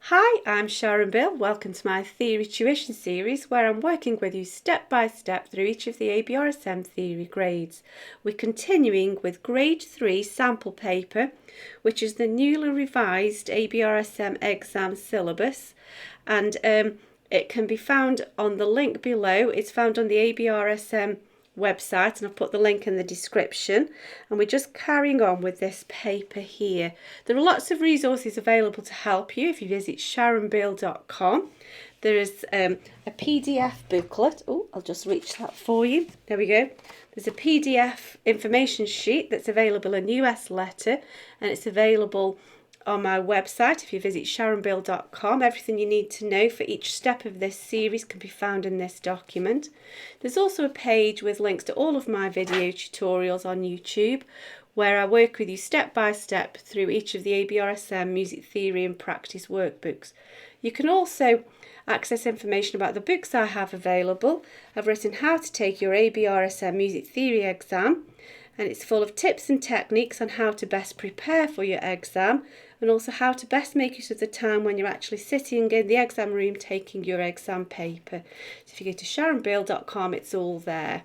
Hi, I'm Sharon Bill. Welcome to my Theory Tuition series where I'm working with you step by step through each of the ABRSM theory grades. We're continuing with grade 3 sample paper, which is the newly revised ABRSM exam syllabus, and it can be found on the link below. It's found on the ABRSM website, and I've put the link in the description, and we're just carrying on with this paper here. There are lots of resources available to help you if you visit sharonbill.com. There is a PDF booklet. Oh, I'll just reach that for you. There we go. There's a PDF information sheet that's available in US letter, and it's available on my website if you visit sharonbill.com. Everything you need to know for each step of this series can be found in this document. There's also a page with links to all of my video tutorials on YouTube, where I work with you step by step through each of the ABRSM Music Theory and Practice workbooks. You can also access information about the books I have available. I've written How to Take Your ABRSM Music Theory Exam, and it's full of tips and techniques on how to best prepare for your exam, and also how to best make use of the time when you're actually sitting in the exam room taking your exam paper. So if you go to sharonbill.com, it's all there.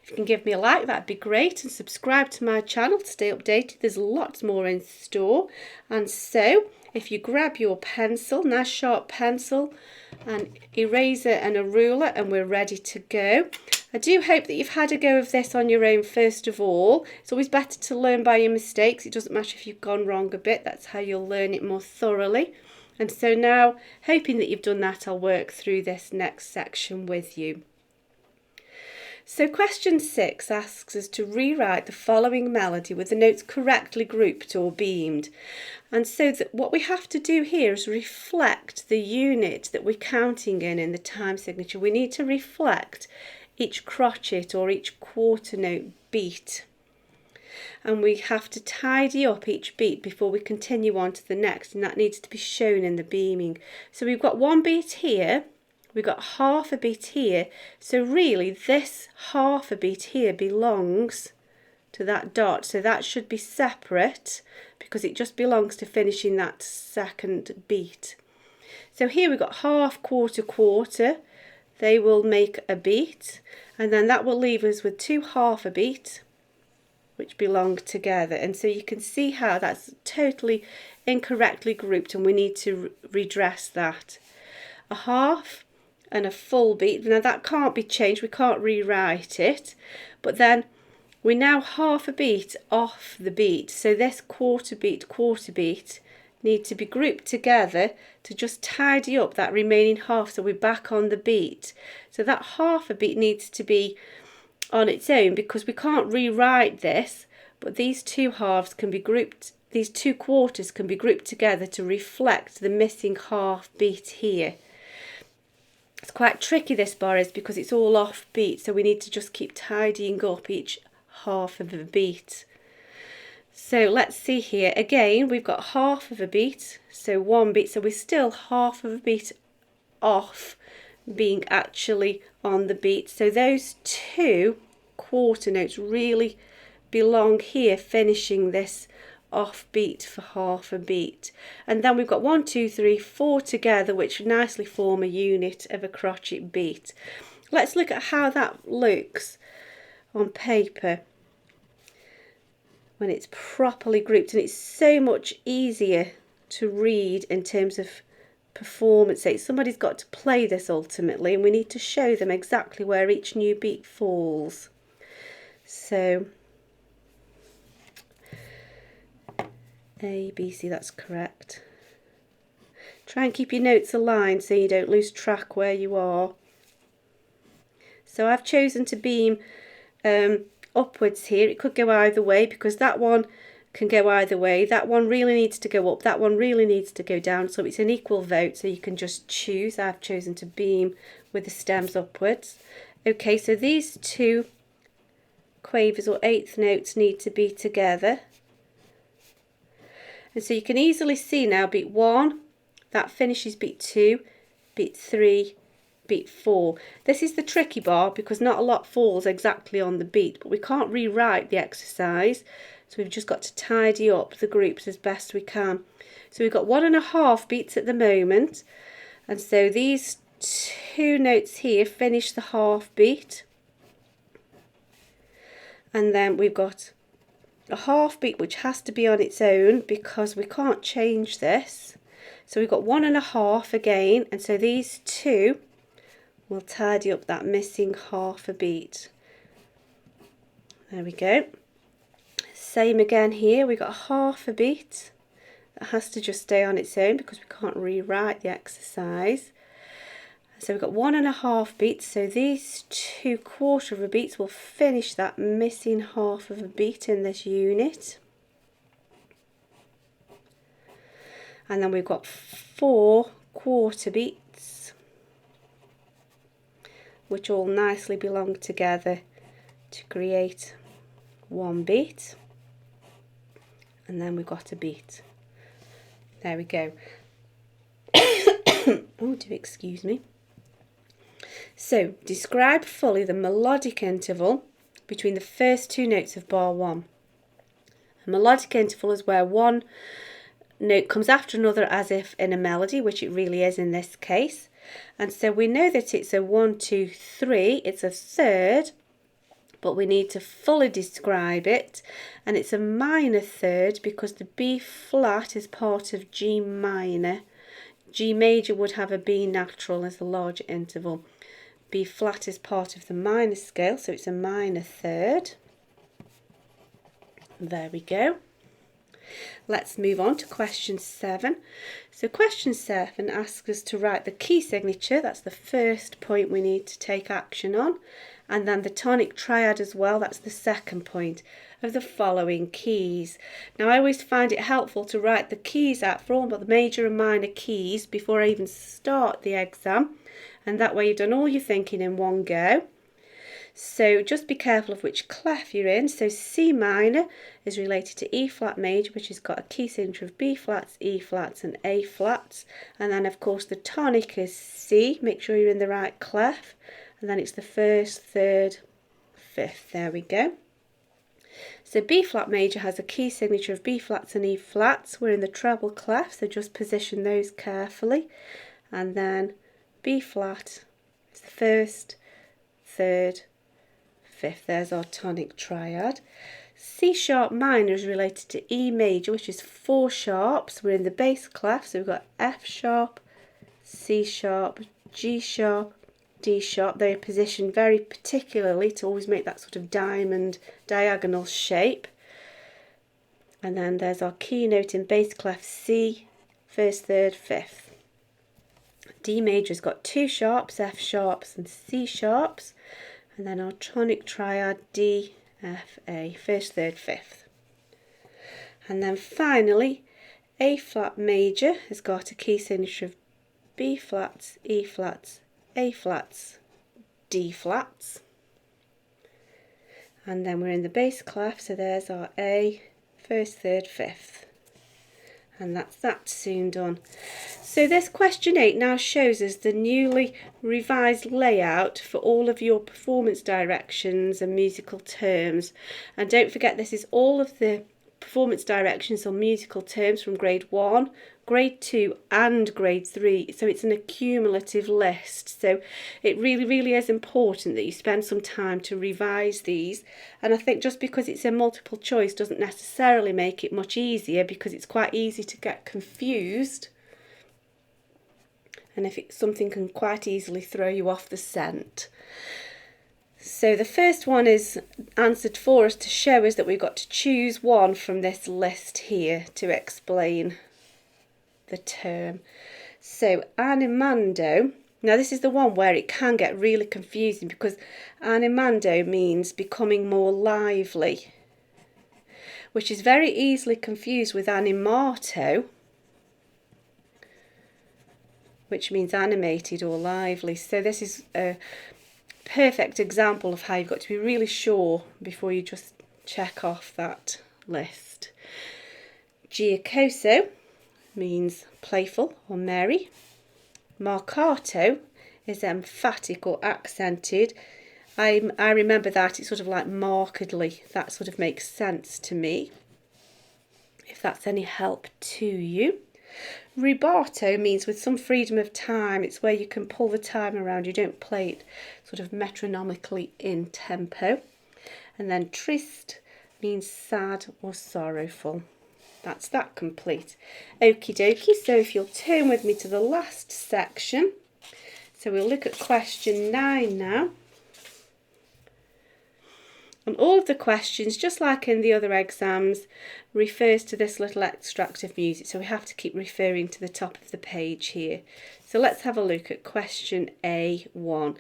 If you can give me a like, that'd be great, and subscribe to my channel to stay updated. There's lots more in store. And so if you grab your pencil, nice sharp pencil, an eraser and a ruler, and we're ready to go. I do hope that you've had a go of this on your own first of all. It's always better to learn by your mistakes. It doesn't matter if you've gone wrong a bit. That's how you'll learn it more thoroughly. And so now, hoping that you've done that, I'll work through this next section with you. So question 6 asks us to rewrite the following melody with the notes correctly grouped or beamed. And so what we have to do here is reflect the unit that we're counting in the time signature. We need to reflect each crotchet or each quarter note beat. And we have to tidy up each beat before we continue on to the next, and that needs to be shown in the beaming. So we've got one beat here, we've got half a beat here, so really this half a beat here belongs to that dot, so that should be separate because it just belongs to finishing that second beat. So here we've got half, quarter, quarter. They will make a beat, and then that will leave us with two half a beat which belong together. And so you can see how that's totally incorrectly grouped, and we need to redress that. A half and a full beat, now that can't be changed, we can't rewrite it, but then we now half a beat off the beat, so this quarter beat need to be grouped together to just tidy up that remaining half, so we're back on the beat. So that half a beat needs to be on its own because we can't rewrite this, but these two halves can be grouped, these two quarters can be grouped together to reflect the missing half beat here. It's quite tricky, this bar is, because it's all off beat, so we need to just keep tidying up each half of a beat. So let's see here, again we've got half of a beat, so one beat, so we're still half of a beat off being actually on the beat. So those two quarter notes really belong here, finishing this off beat for half a beat. And then we've got 1, 2, 3, 4 together, which nicely form a unit of a crotchet beat. Let's look at how that looks on paper when it's properly grouped, and it's so much easier to read in terms of performance. Somebody's got to play this ultimately, and we need to show them exactly where each new beat falls. So A, B, C, that's correct. Try and keep your notes aligned so you don't lose track where you are. So I've chosen to beam upwards here. It could go either way because that one can go either way. That one really needs to go up, that one really needs to go down, so it's an equal vote, so you can just choose. I've chosen to beam with the stems upwards. Okay, so these two quavers or eighth notes need to be together, and so you can easily see now beat 1, that finishes beat 2, beat 3, beat 4. This is the tricky bar because not a lot falls exactly on the beat, but we can't rewrite the exercise, So we've just got to tidy up the groups as best we can. So we've got 1.5 beats at the moment, and so these 2 notes here finish the half beat, and then we've got a half beat which has to be on its own because we can't change this. So we've got 1.5 again, and so these 2 will tidy up that missing half a beat. There we go. Same again here, we've got half a beat that has to just stay on its own because we can't rewrite the exercise. So we've got 1.5 beats, so these 2/4 of a beats will finish that missing half of a beat in this unit. And then we've got 4 quarter beats, which all nicely belong together to create 1 beat. And then we've got a beat. There we go. Oh, do excuse me. So, describe fully the melodic interval between the first 2 notes of bar 1. A melodic interval is where one note comes after another as if in a melody, which it really is in this case. And so we know that it's a 1, 2, 3, it's a third, but we need to fully describe it, and it's a minor third because the B flat is part of G minor. G major would have a B natural as a larger interval. B flat is part of the minor scale, so it's a minor third. There we go. Let's move on to question 7. So question 7 asks us to write the key signature, that's the first point we need to take action on, and then the tonic triad as well, that's the second point, of the following keys. Now I always find it helpful to write the keys out for all the major and minor keys before I even start the exam, and that way you've done all your thinking in one go. So just be careful of which clef you're in. So C minor is related to E flat major, which has got a key signature of B flats, E flats and A flats. And then of course the tonic is C, make sure you're in the right clef. And then it's the first, third, fifth, there we go. So B flat major has a key signature of B flats and E flats. We're in the treble clef, so just position those carefully. And then B flat is the first, third, fifth. There's our tonic triad. C sharp minor is related to E major, which is 4 sharps. We're in the bass clef, so we've got F sharp, C sharp, G sharp, D sharp. They are positioned very particularly to always make that sort of diamond diagonal shape. And then there's our keynote in bass clef C, first, third, fifth. D major has got 2 sharps, F sharps and C sharps. And then our tonic triad D, F, A, first, third, fifth. And then finally, A flat major has got a key signature of B flats, E flats, A flats, D flats. And then we're in the bass clef, so there's our A, first, third, fifth. And that's that soon done. So this question 8 now shows us the newly revised layout for all of your performance directions and musical terms. And don't forget, this is all of the performance directions or musical terms from grade 1, grade 2 and grade 3. So it's an accumulative list. So it really is important that you spend some time to revise these. And I think just because it's a multiple choice doesn't necessarily make it much easier, because it's quite easy to get confused. And if it's something can quite easily throw you off the scent. So the first one is answered for us to show us that we've got to choose one from this list here to explain the term. So animando, now this is the one where it can get really confusing, because animando means becoming more lively, which is very easily confused with animato, which means animated or lively. So this is a perfect example of how you've got to be really sure before you just check off that list. Giocoso means playful or merry. Marcato is emphatic or accented, I remember that. It's sort of like markedly. That sort of makes sense to me, if that's any help to you. Rubato means with some freedom of time. It's where you can pull the time around. You don't play it sort of metronomically in tempo. And then triste means sad or sorrowful. That's that complete. Okie dokie, so if you'll turn with me to the last section. So we'll look at question 9 now. And all of the questions, just like in the other exams, refers to this little extract of music. So we have to keep referring to the top of the page here. So let's have a look at question A1.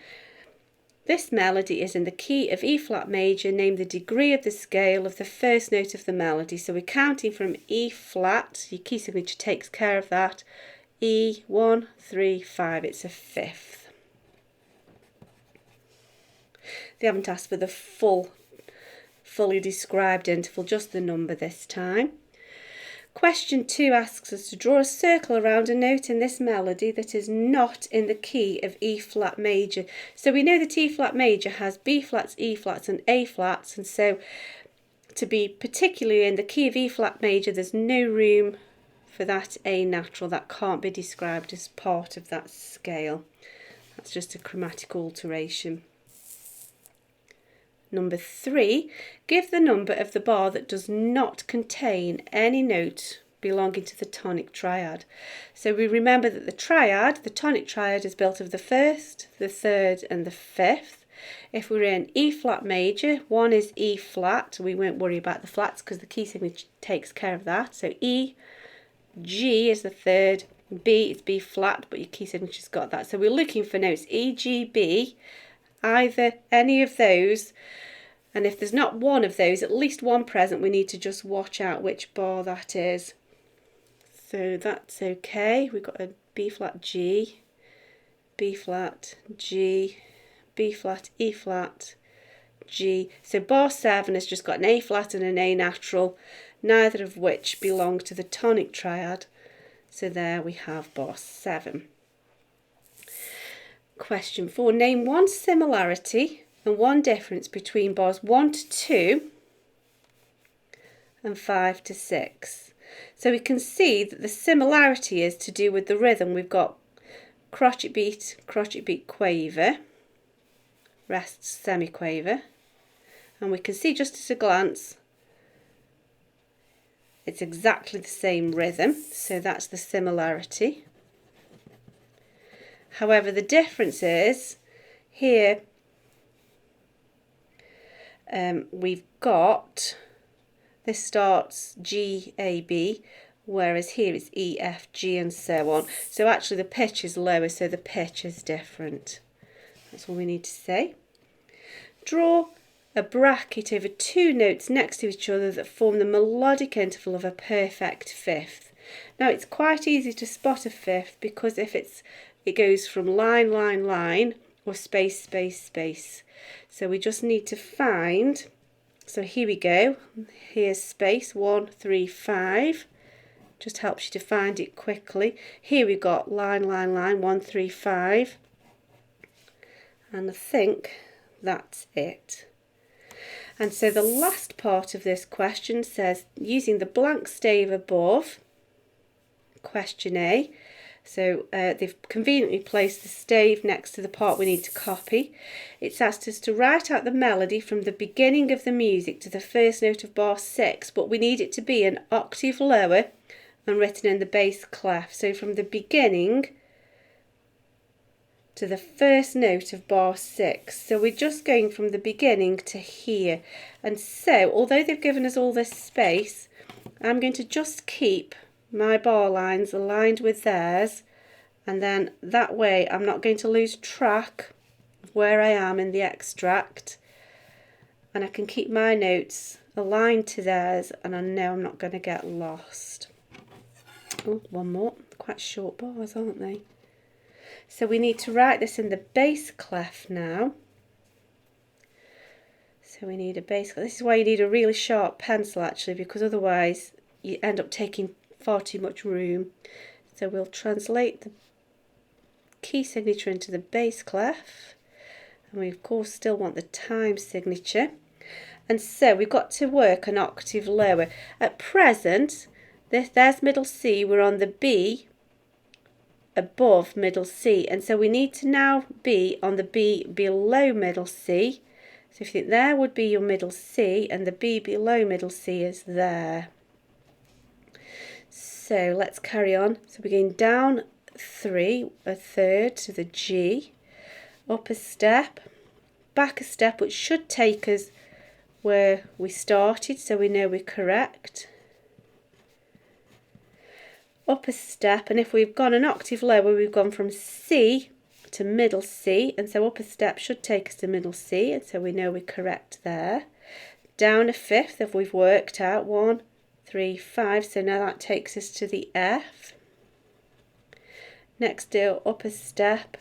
This melody is in the key of E flat major. Name the degree of the scale of the first note of the melody. So we're counting from E flat. Your key signature takes care of that. E, 1, 3, 5. It's a fifth. They haven't asked for the fully described interval, just the number this time. Question 2 asks us to draw a circle around a note in this melody that is not in the key of E flat major. So we know that E flat major has B flats, E flats and A flats, and so to be particularly in the key of E flat major, there's no room for that A natural. That can't be described as part of that scale. That's just a chromatic alteration. Number 3, give the number of the bar that does not contain any note belonging to the tonic triad. So we remember that the tonic triad is built of the first, the third and the fifth. If we're in E flat major, 1 is E flat. We won't worry about the flats because the key signature takes care of that. So E, G is the third, B is B flat, but your key signature's got that. So we're looking for notes E, G, B, either any of those, and if there's not one of those, at least one present, we need to just watch out which bar that is. So that's okay. We've got a B flat G, B flat G, B flat E flat G. So bar 7 has just got an A flat and an A natural, neither of which belong to the tonic triad. So there we have bar 7. Question 4. Name one similarity and one difference between bars 1 to 2 and 5 to 6. So we can see that the similarity is to do with the rhythm. We've got crotchet beat, quaver, rest, semiquaver. And we can see just at a glance it's exactly the same rhythm. So that's the similarity. However, the difference is here we've got, this starts G, A, B, whereas here it's E, F, G and so on. So actually the pitch is lower, so the pitch is different. That's all we need to say. Draw a bracket over 2 notes next to each other that form the melodic interval of a perfect fifth. Now it's quite easy to spot a fifth because if it goes from line, line, line, or space, space, space. So we just need to find, so here we go, here's space, 1, 3, 5, just helps you to find it quickly. Here we've got line, line, line, 1, 3, 5, and I think that's it. And so the last part of this question says, using the blank stave above, question A, so they've conveniently placed the stave next to the part we need to copy. It's asked us to write out the melody from the beginning of the music to the first note of bar 6, but we need it to be an octave lower and written in the bass clef. So from the beginning to the first note of bar 6. So we're just going from the beginning to here. And so, although they've given us all this space, I'm going to just keep my bar lines aligned with theirs, and then that way I'm not going to lose track of where I am in the extract, and I can keep my notes aligned to theirs, and I know I'm not going to get lost. Oh, one more. Quite short bars, aren't they? So we need to write this in the bass clef now. So we need a bass clef. This is why you need a really sharp pencil actually, because otherwise you end up taking far too much room. So we'll translate the key signature into the bass clef, And we of course still want the time signature. And so we've got to work an octave lower. At present, there's middle C, we're on the B above middle C, and so we need to now be on the B below middle C. So if you think there would be your middle C, and the B below middle C is there. So let's carry on. So we're going down 3, a third to the G, up a step, back a step, which should take us where we started, so we know we're correct. Up a step, and if we've gone an octave lower, we've gone from C to middle C, and so up a step should take us to middle C, and so we know we're correct there. Down a fifth, if we've worked out 1, 3, 5, so now that takes us to the F. Next do up a step,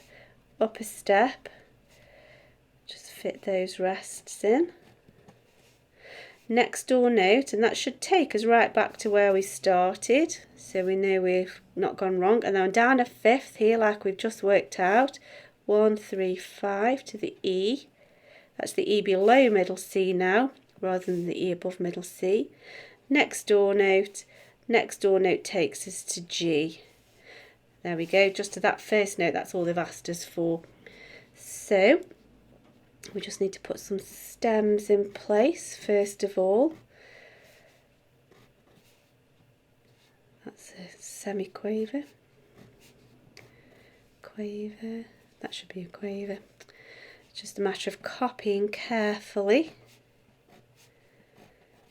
just fit those rests in. Next door note, and that should take us right back to where we started, so we know we've not gone wrong. And then down a fifth here, like we've just worked out, 1, 3, 5 to the E. That's the E below middle C now, rather than the E above middle C. Next door note takes us to G. There we go, just to that first note, that's all they've asked us for. So we just need to put some stems in place first of all. That's a semi-quaver, quaver, that should be a quaver. It's just a matter of copying carefully.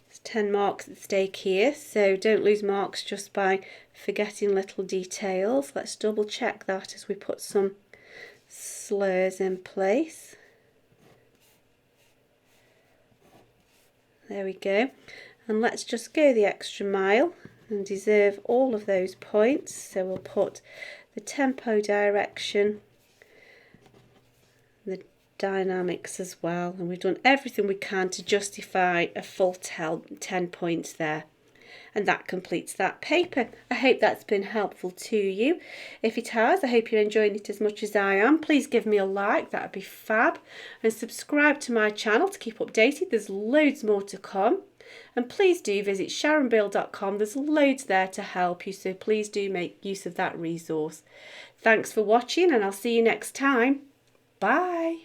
There's 10 marks at stake here, so don't lose marks just by forgetting little details. Let's double check that as we put some slurs in place. There we go, and let's just go the extra mile and deserve all of those points. So we'll put the tempo direction, the dynamics as well, and we've done everything we can to justify a full 10 points there. And that completes that paper. I hope that's been helpful to you. If it has, I hope you're enjoying it as much as I am. Please give me a like, that would be fab. And subscribe to my channel to keep updated. There's loads more to come. And please do visit sharonbill.com. There's loads there to help you, so please do make use of that resource. Thanks for watching, and I'll see you next time. Bye.